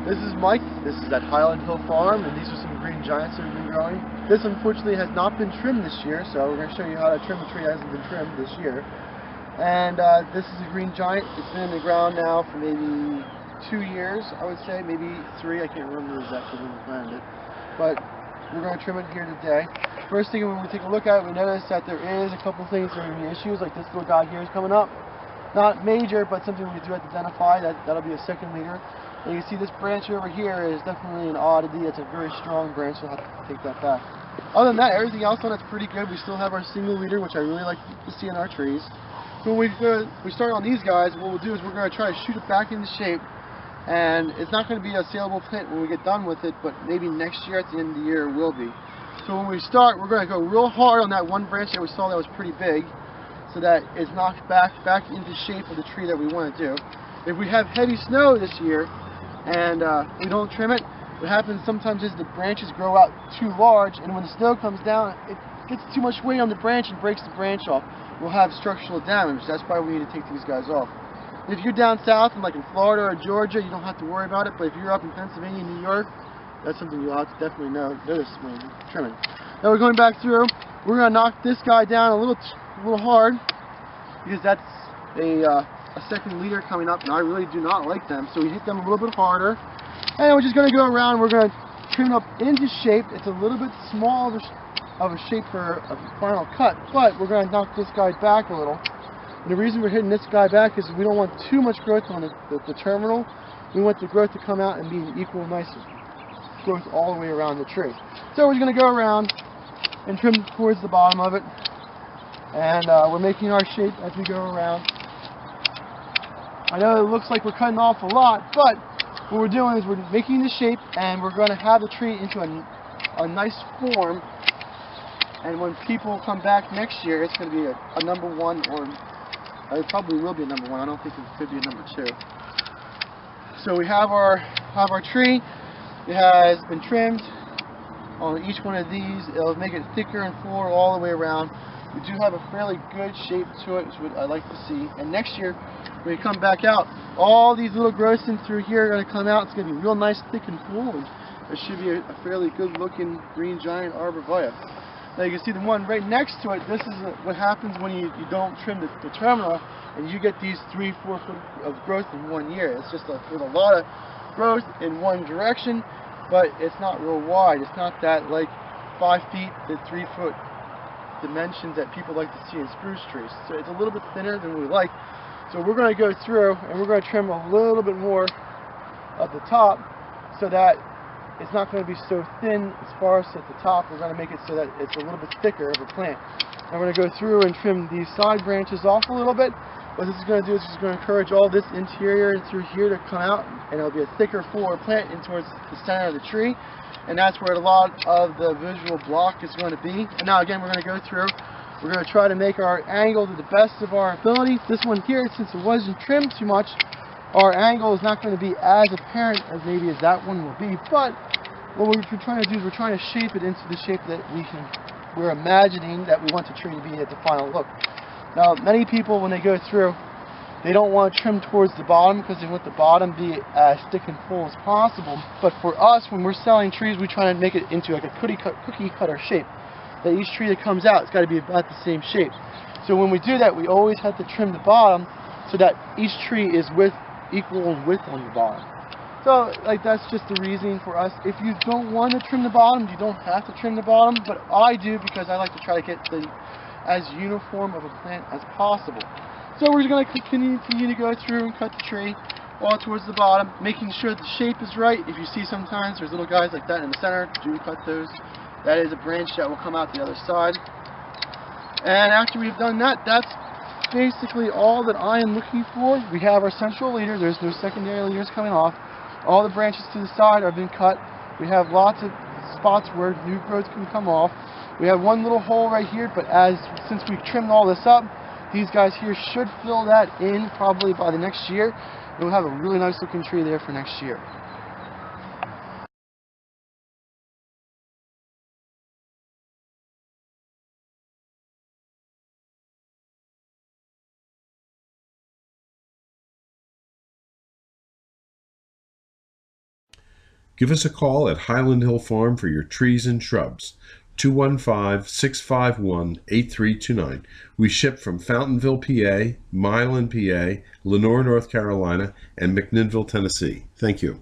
This is Mike. This is at Highland Hill Farm, and these are some green giants that have been growing. This unfortunately has not been trimmed this year, so we're going to show you how to trim a tree that hasn't been trimmed this year. And this is a green giant. It's been in the ground now for maybe 2 years, I would say, maybe 3. I can't remember exactly when we planted it. But we're going to trim it here today. First thing, when we take a look at it, we notice that there is a couple things that are going to be issues, like this little guy here is coming up. Not major, but something we do have to identify. That'll be a second leader. And you see this branch over here is definitely an oddity. It's a very strong branch, so I'll have to take that back. Other than that, everything else on it's pretty good. We still have our single leader, which I really like to see in our trees. So when we start on these guys, what we'll do is we're going to try to shoot it back into shape. And it's not going to be a saleable plant when we get done with it, but maybe next year at the end of the year it will be. So when we start, we're going to go real hard on that one branch that we saw that was pretty big, so that it's knocked back into shape of the tree that we want to do. If we have heavy snow this year, and we don't trim it, what happens sometimes is the branches grow out too large, and when the snow comes down, it gets too much weight on the branch and breaks the branch off. We'll have structural damage. That's why we need to take these guys off. If you're down south, like in Florida or Georgia, you don't have to worry about it, but if you're up in Pennsylvania, New York, that's something you'll have to definitely notice when you're trimming. Now we're going back through. We're going to knock this guy down a little hard, because that's a second leader coming up, and I really do not like them, so we hit them a little bit harder. And we're just going to go around, we're going to trim it up into shape. It's a little bit small of a shape for a final cut, but we're going to knock this guy back a little. And the reason we're hitting this guy back is we don't want too much growth on the terminal. We want the growth to come out and be an equal, nice growth all the way around the tree. So we're going to go around and trim towards the bottom of it. And we're making our shape as we go around. I know it looks like we're cutting off a lot, but what we're doing is we're making the shape, and we're going to have the tree into a nice form. And when people come back next year, it's going to be a number 1, or it probably will be a number 1. I don't think it could be a number 2. So we have our tree. It has been trimmed on each one of these. It'll make it thicker and fuller all the way around. We do have a fairly good shape to it, which is what I like to see. And next year, when we come back out, all these little growths in through here are going to come out. It's going to be real nice, thick, and full. And it should be a fairly good-looking green giant arborvitae. Now you can see the one right next to it. This is what happens when you don't trim the terminal, and you get these 3-4 foot of growth in 1 year. It's just with a lot of growth in one direction, but it's not real wide. It's not that like 5 feet to 3 foot dimensions that people like to see in spruce trees. So it's a little bit thinner than we like. So we're going to go through and we're going to trim a little bit more of the top, so that it's not going to be so thin as far as at the top. We're going to make it so that it's a little bit thicker of a plant. And we're going to go through and trim these side branches off a little bit. What this is going to do is it's going to encourage all this interior and through here to come out, and it'll be a thicker, fuller plant in towards the center of the tree. And that's where a lot of the visual block is going to be. And now again, we're going to go through. We're going to try to make our angle to the best of our ability. This one here, since it wasn't trimmed too much, our angle is not going to be as apparent as maybe as that one will be. But what we're trying to do is we're trying to shape it into the shape that we're imagining that we want the tree to be at the final look. Now, many people, when they go through, they don't want to trim towards the bottom because they want the bottom to be as thick and full as possible. But for us, when we're selling trees, we try to make it into like a cookie cutter shape. That each tree that comes out, it's got to be about the same shape. So when we do that, we always have to trim the bottom so that each tree is equal in width on the bottom. So like that's just the reasoning for us. If you don't want to trim the bottom, you don't have to trim the bottom. But I do, because I like to try to get as uniform of a plant as possible. So we're going to continue to go through and cut the tree all towards the bottom, making sure the shape is right. If you see sometimes there's little guys like that in the center, do cut those. That is a branch that will come out the other side. And after we've done that, that's basically all that I am looking for. We have our central leader. There's no secondary leaders coming off. All the branches to the side have been cut. We have lots of spots where new growth can come off. We have one little hole right here, but since we've trimmed all this up, these guys here should fill that in probably by the next year. And we'll have a really nice looking tree there for next year. Give us a call at Highland Hill Farm for your trees and shrubs. 215-651-8329. We ship from Fountainville, PA, Milan, PA, Lenore, North Carolina, and McMinnville, Tennessee. Thank you.